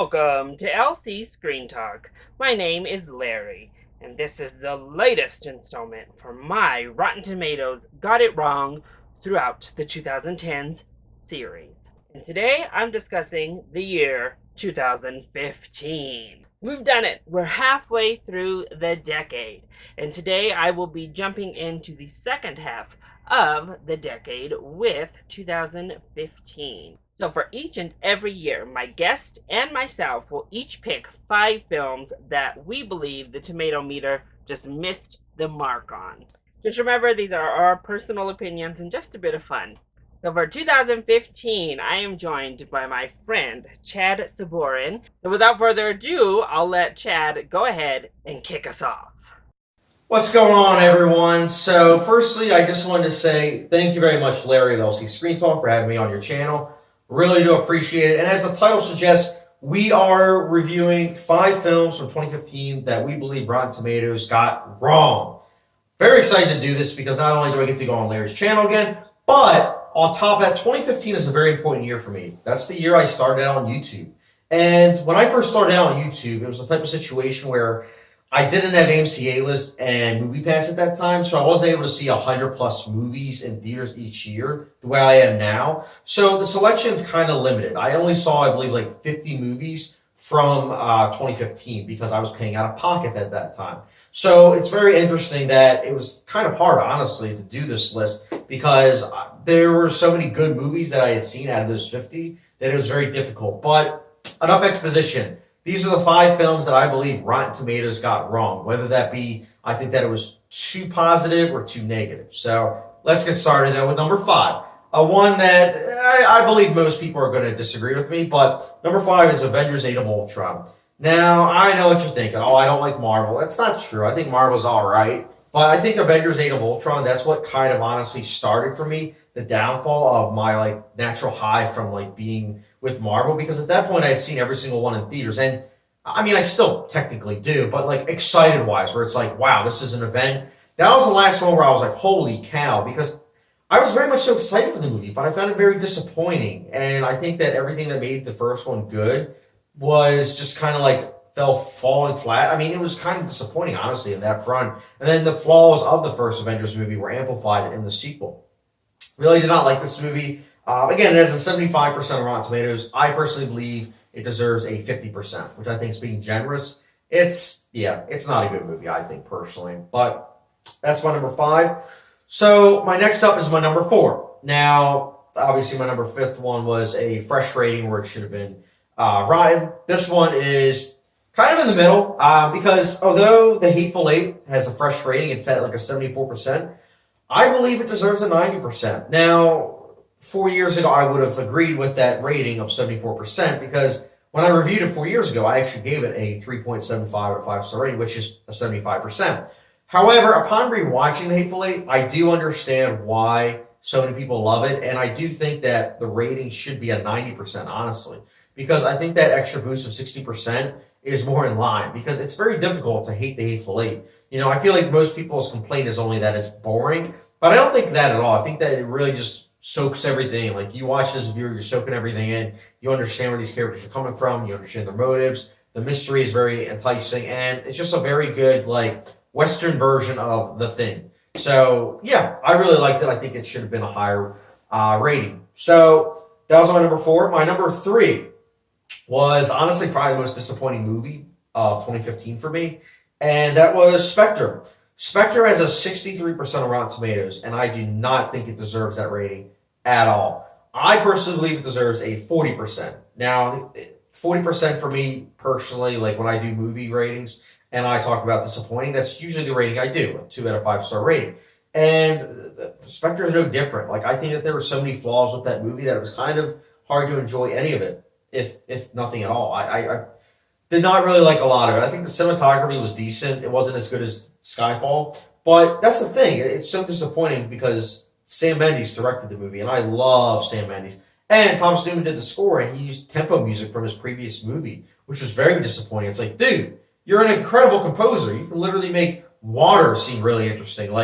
Welcome to LC Screen Talk. My name is Larry, and this is the latest installment for my Rotten Tomatoes Got It Wrong throughout the 2010s series. And today I'm discussing the year 2015. We've done it. We're halfway through the decade, and today I will be jumping into the second half of the decade with 2015. So for each and every year, my guest and myself will each pick 5 films that we believe the tomato meter just missed the mark on. Just remember, these are our personal opinions and just a bit of fun. So for 2015, I am joined by my friend, Chad Saborin. So without further ado, I'll let Chad go ahead and kick us off. What's going on, everyone? So, firstly, I just wanted to say thank you very much, Larry of LC Screen Talk, for having me on your channel. Really do appreciate it. And as the title suggests, we are reviewing 5 films from 2015 that we believe Rotten Tomatoes got wrong. Very excited to do this because not only do I get to go on Larry's channel again, but on top of that, 2015 is a very important year for me. That's the year I started out on YouTube. And when I first started out on YouTube, it was the type of situation where I didn't have AMC A-List and MoviePass at that time, so I wasn't able to see 100 plus movies in theaters each year the way I am now. So the selection's kind of limited. I only saw, I believe, like 50 movies from 2015 because I was paying out of pocket at that time. So it's very interesting that it was kind of hard, honestly, to do this list because there were so many good movies that I had seen out of those 50 that it was very difficult. But enough exposition. These are the 5 films that I believe Rotten Tomatoes got wrong, whether that be, I think that it was too positive or too negative. So let's get started then with number 5. One that I believe most people are going to disagree with me, but number 5 is Avengers Age of Ultron. Now, I know what you're thinking. Oh, I don't like Marvel. That's not true. I think Marvel's all right. But I think Avengers Age of Ultron, that's what kind of honestly started for me the downfall of my natural high from being with Marvel, because at that point I had seen every single one in theaters, and I mean I still technically do, but excited wise, where it's wow, this is an event. That was the last one where I was like, holy cow, because I was very much so excited for the movie, but I found it very disappointing, and I think that everything that made the first one good was just kind of falling flat. I mean, it was kind of disappointing, honestly, in that front. And then the flaws of the first Avengers movie were amplified in the sequel. Really did not like this movie. Again, it has a 75% of Rotten Tomatoes. I personally believe it deserves a 50%, which I think is being generous. It's not a good movie, I think, personally. But that's my number 5. So my next up is my number 4. Now, obviously, my number 5th one was a fresh rating where it should have been rotten. This one is kind of in the middle because although The Hateful Eight has a fresh rating, it's at a 74%. I believe it deserves a 90%. Now, 4 years ago, I would have agreed with that rating of 74% because when I reviewed it 4 years ago, I actually gave it a 3.75 out of 5-star rating, which is a 75%. However, upon rewatching The Hateful Eight, I do understand why so many people love it, and I do think that the rating should be a 90%, honestly, because I think that extra boost of 60% is more in line, because it's very difficult to hate The Hateful Eight. I feel like most people's complaint is only that it's boring, but I don't think that at all. I think that it really just soaks everything. You watch this viewer, you're soaking everything in. You understand where these characters are coming from. You understand their motives. The mystery is very enticing, and it's just a very good, Western version of The Thing. So, yeah, I really liked it. I think it should have been a higher rating. So, that was my number 4. My number 3 was honestly probably the most disappointing movie of 2015 for me, and that was Spectre. Spectre has a 63% of Rotten Tomatoes, and I do not think it deserves that rating at all. I personally believe it deserves a 40%. Now, 40% for me personally, when I do movie ratings and I talk about disappointing, that's usually the rating I do, a 2 out of 5-star rating. And Spectre is no different. I think that there were so many flaws with that movie that it was kind of hard to enjoy any of it, if nothing at all. I did not really like a lot of it. I think the cinematography was decent. It wasn't as good as Skyfall. But that's the thing. It's so disappointing because Sam Mendes directed the movie, and I love Sam Mendes. And Thomas Newman did the score, and he used tempo music from his previous movie, which was very disappointing. It's dude, you're an incredible composer. You can literally make water seem really interesting.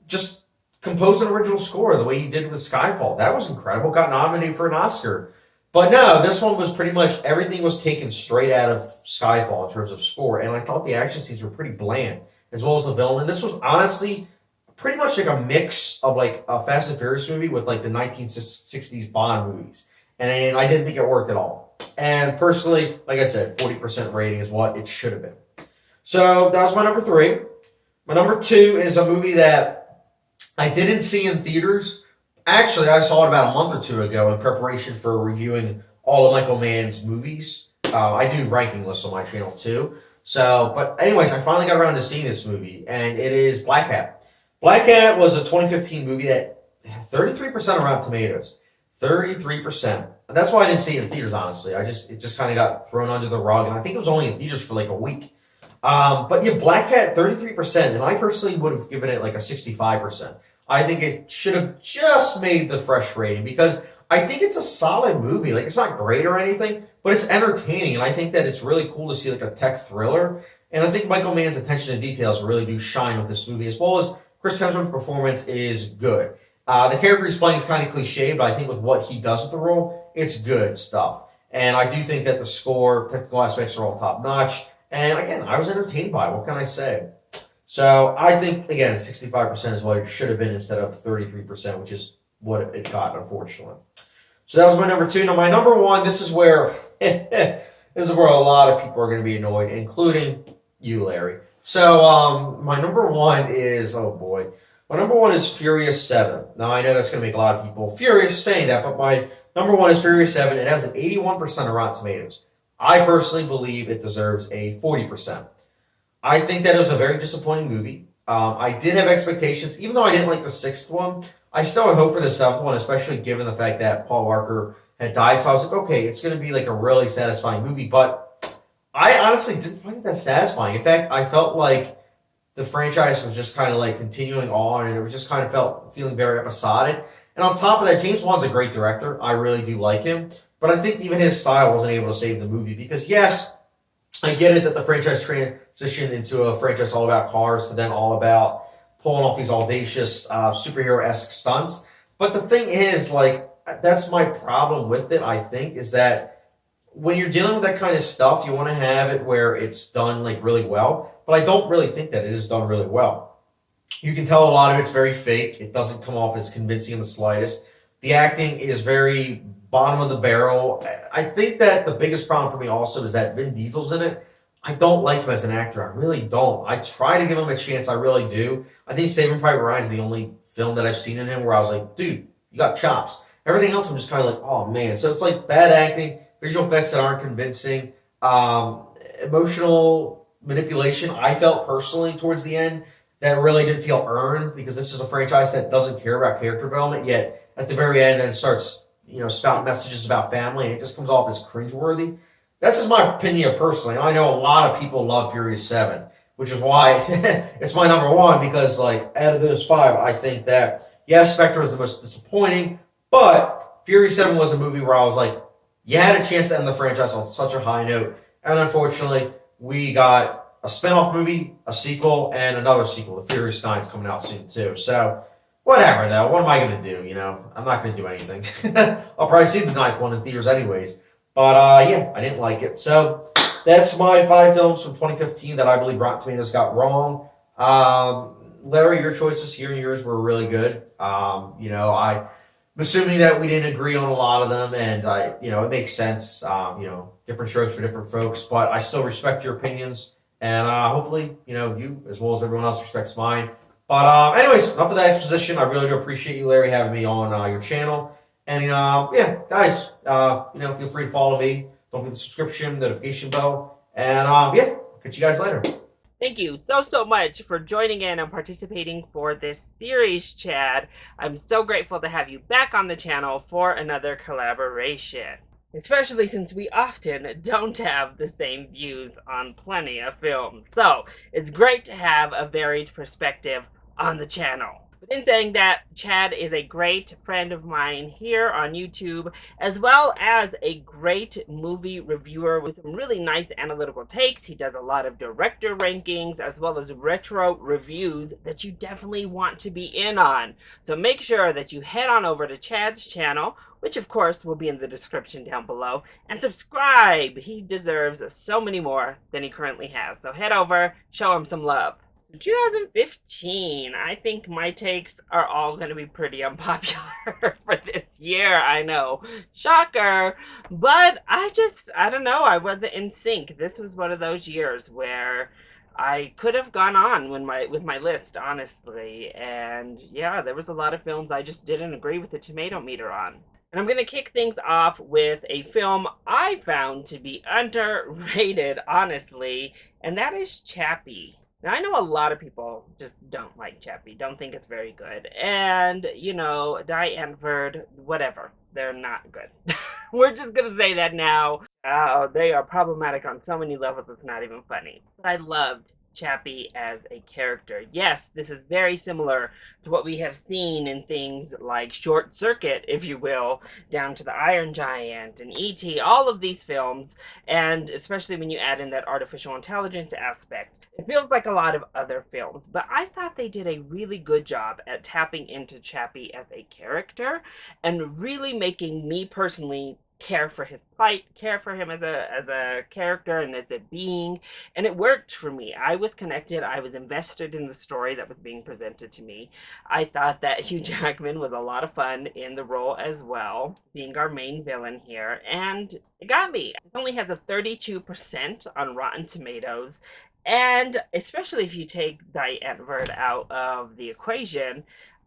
Just compose an original score the way you did with Skyfall. That was incredible. Got nominated for an Oscar. But no, this one was pretty much everything was taken straight out of Skyfall in terms of score, and I thought the action scenes were pretty bland, as well as the villain. And this was honestly pretty much like a mix of like a Fast and Furious movie with like the 1960s Bond movies, and I didn't think it worked at all. And personally, like I said, 40% rating is what it should have been. So that was my number three. My number two is a movie that I didn't see in theaters. Actually, I saw it about a month or two ago in preparation for reviewing all of Michael Mann's movies. I do ranking lists on my channel too. So, but anyways, I finally got around to seeing this movie, and it is Black Hat. Black Hat was a 2015 movie that 33% around Tomatoes. 33%. That's why I didn't see it in theaters, honestly. It just kind of got thrown under the rug, and I think it was only in theaters for like a week. But yeah, Black Cat, 33%, and I personally would have given it like a 65%. I think it should have just made the fresh rating because I think it's a solid movie. Like, it's not great or anything, but it's entertaining, and I think that it's really cool to see like a tech thriller. And I think Michael Mann's attention to details really do shine with this movie, as well as Chris Hemsworth's performance is good. The character he's playing is kind of cliche, but I think with what he does with the role, it's good stuff. And I do think that the score, technical aspects are all top notch. And again, I was entertained by it. What can I say? So I think, again, 65% is what it should have been instead of 33%, which is what it got, unfortunately. So that was my number two. Now, my number one, this is where a lot of people are going to be annoyed, including you, Larry. So my number one is, oh boy, my number one is Furious 7. Now, I know that's going to make a lot of people furious saying that, but my number one is Furious 7. It has an 81% of Rotten Tomatoes. I personally believe it deserves a 40%. I think that it was a very disappointing movie. I did have expectations, even though I didn't like the sixth one. I still had hope for the seventh one, especially given the fact that Paul Walker had died. So I was like, okay, it's going to be like a really satisfying movie. But I honestly didn't find it that satisfying. In fact, I felt like the franchise was just kind of like continuing on, and it was just kind of feeling very episodic. And on top of that, James Wan's a great director. I really do like him. But I think even his style wasn't able to save the movie because, yes, I get it that the franchise transitioned into a franchise all about cars to then all about pulling off these audacious superhero-esque stunts. But the thing is, like, that's my problem with it, I think, is that when you're dealing with that kind of stuff, you want to have it where it's done, like, really well. But I don't really think that it is done really well. You can tell a lot of it's very fake. It doesn't come off as convincing in the slightest. The acting is very bottom of the barrel. I think that the biggest problem for me also is that Vin Diesel's in it. I don't like him as an actor. I really don't. I try to give him a chance. I really do. I think Saving Private Ryan is the only film that I've seen in him where I was like, dude, you got chops. Everything else, I'm just kind of like, oh, man. So it's like bad acting, visual effects that aren't convincing, emotional manipulation, I felt personally towards the end, that really didn't feel earned because this is a franchise that doesn't care about character development, yet at the very end then starts spout messages about family, and it just comes off as cringeworthy. That's just my opinion personally. I know a lot of people love Furious 7, which is why it's my number one, because like out of those five, I think that, yes, Spectre was the most disappointing, but Furious 7 was a movie where I was like, you had a chance to end the franchise on such a high note, and unfortunately, we got a spin-off movie, a sequel, and another sequel. The Furious 9 is coming out soon too, so whatever, though. What am I going to do, I'm not going to do anything. I'll probably see the ninth one in theaters anyways. But, yeah, I didn't like it. So, that's my 5 films from 2015 that I believe Rotten Tomatoes got wrong. Larry, your choices here and yours were really good. I'm assuming that we didn't agree on a lot of them, and, it makes sense. Different strokes for different folks. But I still respect your opinions. And hopefully, you, as well as everyone else, respects mine. But anyways, enough of that exposition. I really do appreciate you, Larry, having me on your channel. And yeah, guys, feel free to follow me. Don't forget the subscription, notification bell. And yeah, catch you guys later. Thank you so much for joining in and participating for this series, Chad. I'm so grateful to have you back on the channel for another collaboration. Especially since we often don't have the same views on plenty of films. So, it's great to have a varied perspective on the channel. But in saying that, Chad is a great friend of mine here on YouTube, as well as a great movie reviewer with some really nice analytical takes. He does a lot of director rankings as well as retro reviews that you definitely want to be in on. So make sure that you head on over to Chad's channel, which of course will be in the description down below, and subscribe. He deserves so many more than he currently has. So head over, show him some love. 2015, I think my takes are all going to be pretty unpopular for this year. I know, shocker, but I don't know, I wasn't in sync. This was one of those years where I could have gone on with my list, honestly, and yeah, there was a lot of films I just didn't agree with the tomato meter on. And I'm going to kick things off with a film I found to be underrated, honestly, and that is Chappie. Now, I know a lot of people just don't like Chappie, don't think it's very good. And, you know, Diane Antwoord, whatever, they're not good. We're just going to say that now. They are problematic on so many levels, it's not even funny. But I loved Chappie as a character. Yes, this is very similar to what we have seen in things like Short Circuit, if you will, down to the Iron Giant and E.T., all of these films, and especially when you add in that artificial intelligence aspect. It feels like a lot of other films, but I thought they did a really good job at tapping into Chappie as a character and really making me personally care for his plight, care for him as a character and as a being, and it worked for me. I was connected, I was invested in the story that was being presented to me. I thought that Hugh Jackman was a lot of fun in the role as well, being our main villain here, and it got me. It only has a 32% on Rotten Tomatoes, and especially if you take Diane Antwoord out of the equation,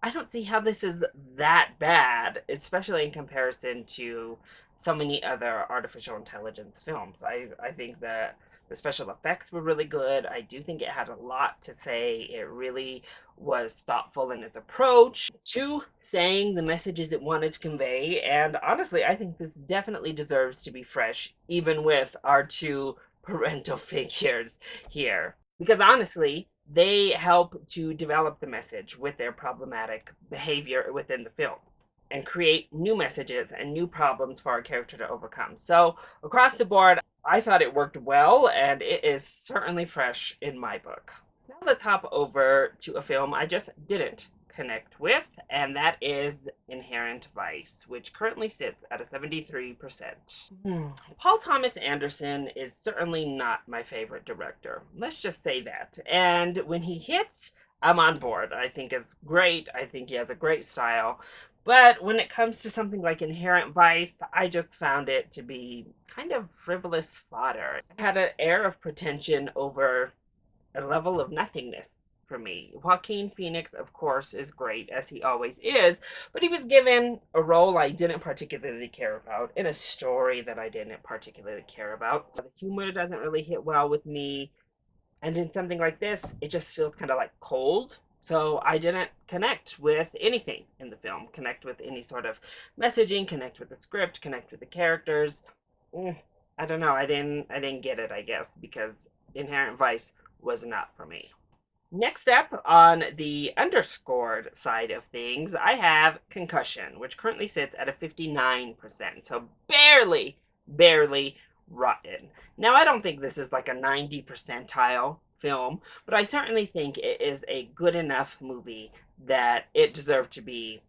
I don't see how this is that bad, especially in comparison to so many other artificial intelligence films. I think that the special effects were really good. I do think it had a lot to say. It really was thoughtful in its approach to saying the messages it wanted to convey. And honestly, I think this definitely deserves to be fresh, even with our two parental figures here. Because honestly, they help to develop the message with their problematic behavior within the film and create new messages and new problems for our character to overcome. So, across the board, I thought it worked well, and it is certainly fresh in my book. Now let's hop over to a film I just didn't connect with, and that is Inherent Vice, which currently sits at a 73%. Paul Thomas Anderson is certainly not my favorite director. Let's just say that. And when he hits, I'm on board. I think it's great. I think he has a great style. But when it comes to something like Inherent Vice, I just found it to be kind of frivolous fodder. It had an air of pretension over a level of nothingness for me. Joaquin Phoenix, of course, is great, as he always is, but he was given a role I didn't particularly care about, in a story that I didn't particularly care about. The humor doesn't really hit well with me, and in something like this, it just feels kind of like cold. So I didn't connect with anything in the film, connect with any sort of messaging, connect with the script, connect with the characters. I don't know. I didn't get it, I guess, because Inherent Vice was not for me. Next up on the underscored side of things, I have Concussion, which currently sits at a 59%. So barely, barely rotten. Now, I don't think this is like a 90 percentile film, but I certainly think it is a good enough movie that it deserved to be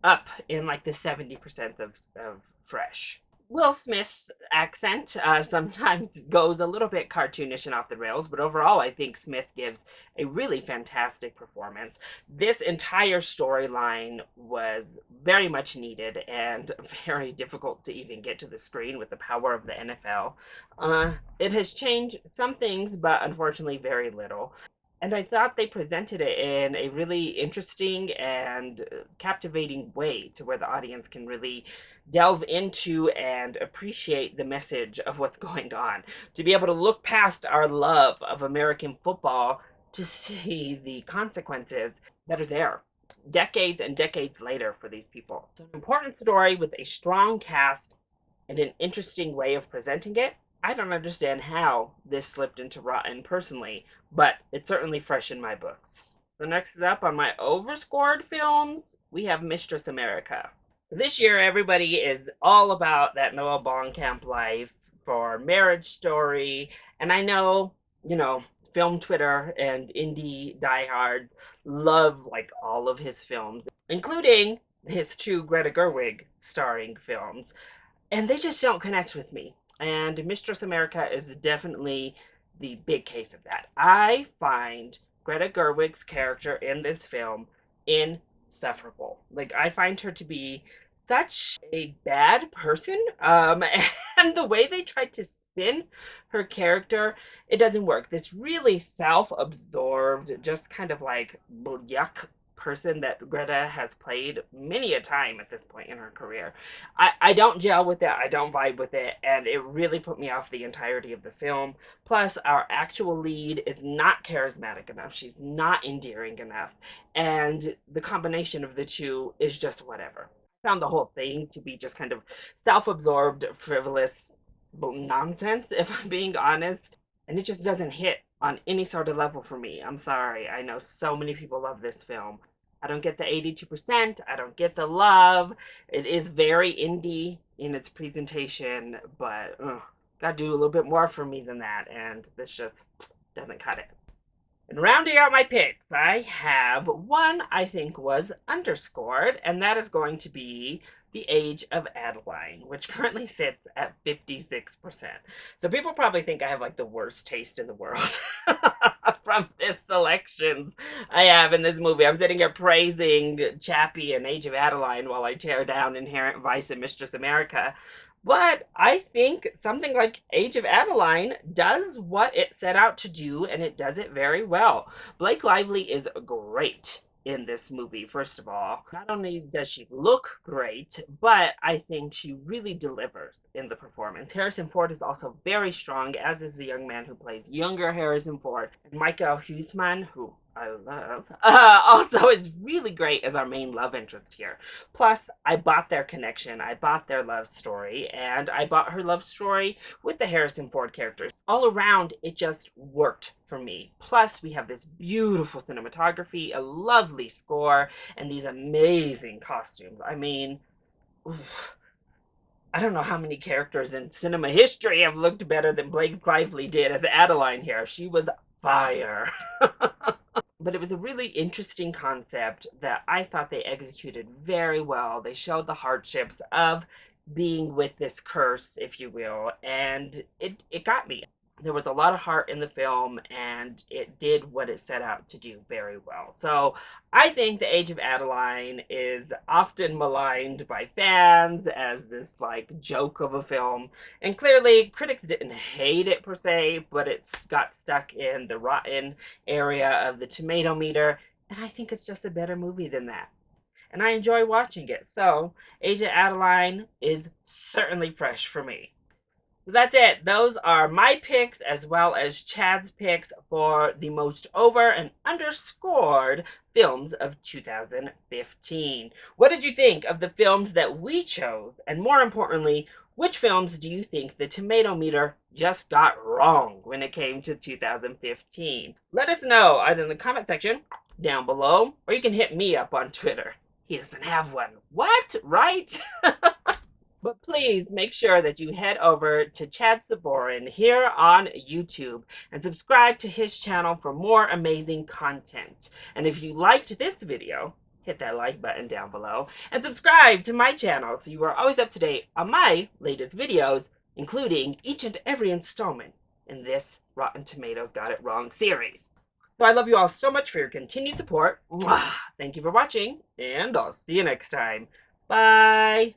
up in like the 70% of fresh. Will Smith's accent sometimes goes a little bit cartoonish and off the rails, but overall, I think Smith gives a really fantastic performance. This entire storyline was very much needed and very difficult to even get to the screen with the power of the NFL. It has changed some things, but unfortunately, very little. And I thought they presented it in a really interesting and captivating way to where the audience can really delve into and appreciate the message of what's going on. To be able to look past our love of American football to see the consequences that are there decades and decades later for these people. It's an important story with a strong cast and an interesting way of presenting it. I don't understand how this slipped into rotten personally, but it's certainly fresh in my books. So next up on my overscored films, we have Mistress America. This year, everybody is all about that Noah Blomkamp life for Marriage Story, and I know, film Twitter and indie diehard love like all of his films, including his two Greta Gerwig starring films, and they just don't connect with me. And Mistress America is definitely the big case of that. I find Greta Gerwig's character in this film insufferable. Like, I find her to be such a bad person. And the way they tried to spin her character, it doesn't work. This really self-absorbed, just kind of like yuck person that Greta has played many a time at this point in her career. I don't gel with it, I don't vibe with it, and it really put me off the entirety of the film. Plus, our actual lead is not charismatic enough, she's not endearing enough, and the combination of the two is just whatever. I found the whole thing to be just kind of self-absorbed, frivolous nonsense, if I'm being honest, and it just doesn't hit on any sort of level for me. I'm sorry. I know so many people love this film. I don't get the 82%. I don't get the love. It is very indie in its presentation, but gotta do a little bit more for me than that, and this just doesn't cut it. And rounding out my picks, I have one I think was underscored, and that is going to be The Age of Adeline, which currently sits at 56%. So people probably think I have like the worst taste in the world from this selections I have in this movie. I'm sitting here praising Chappie and Age of Adeline while I tear down Inherent Vice and Mistress America. But I think something like Age of Adeline does what it set out to do, and it does it very well. Blake Lively is great in this movie, first of all. Not only does she look great, but I think she really delivers in the performance. Harrison Ford is also very strong, as is the young man who plays younger Harrison Ford. And Michael Huisman, who I love, also is really great as our main love interest here. Plus, I bought their connection, I bought their love story, and I bought her love story with the Harrison Ford characters. All around, it just worked for me. Plus, we have this beautiful cinematography, a lovely score, and these amazing costumes. I mean, oof, I don't know how many characters in cinema history have looked better than Blake Lively did as Adeline here. She was fire. But it was a really interesting concept that I thought they executed very well. They showed the hardships of being with this curse, if you will, and it got me. There was a lot of heart in the film, and it did what it set out to do very well. So I think The Age of Adeline is often maligned by fans as this like joke of a film, and clearly critics didn't hate it per se, but it's got stuck in the rotten area of the tomato meter, and I think it's just a better movie than that. And I enjoy watching it. So Age of Adeline is certainly fresh for me. That's it. Those are my picks as well as Chad's picks for the most over and underscored films of 2015. What did you think of the films that we chose? And more importantly, which films do you think the tomato meter just got wrong when it came to 2015? Let us know either in the comment section down below, or you can hit me up on Twitter. He doesn't have one. What? Right? But please make sure that you head over to Chad Sabourin here on YouTube and subscribe to his channel for more amazing content. And if you liked this video, hit that like button down below and subscribe to my channel so you are always up to date on my latest videos, including each and every installment in this Rotten Tomatoes Got It Wrong series. So I love you all so much for your continued support. Thank you for watching, and I'll see you next time. Bye!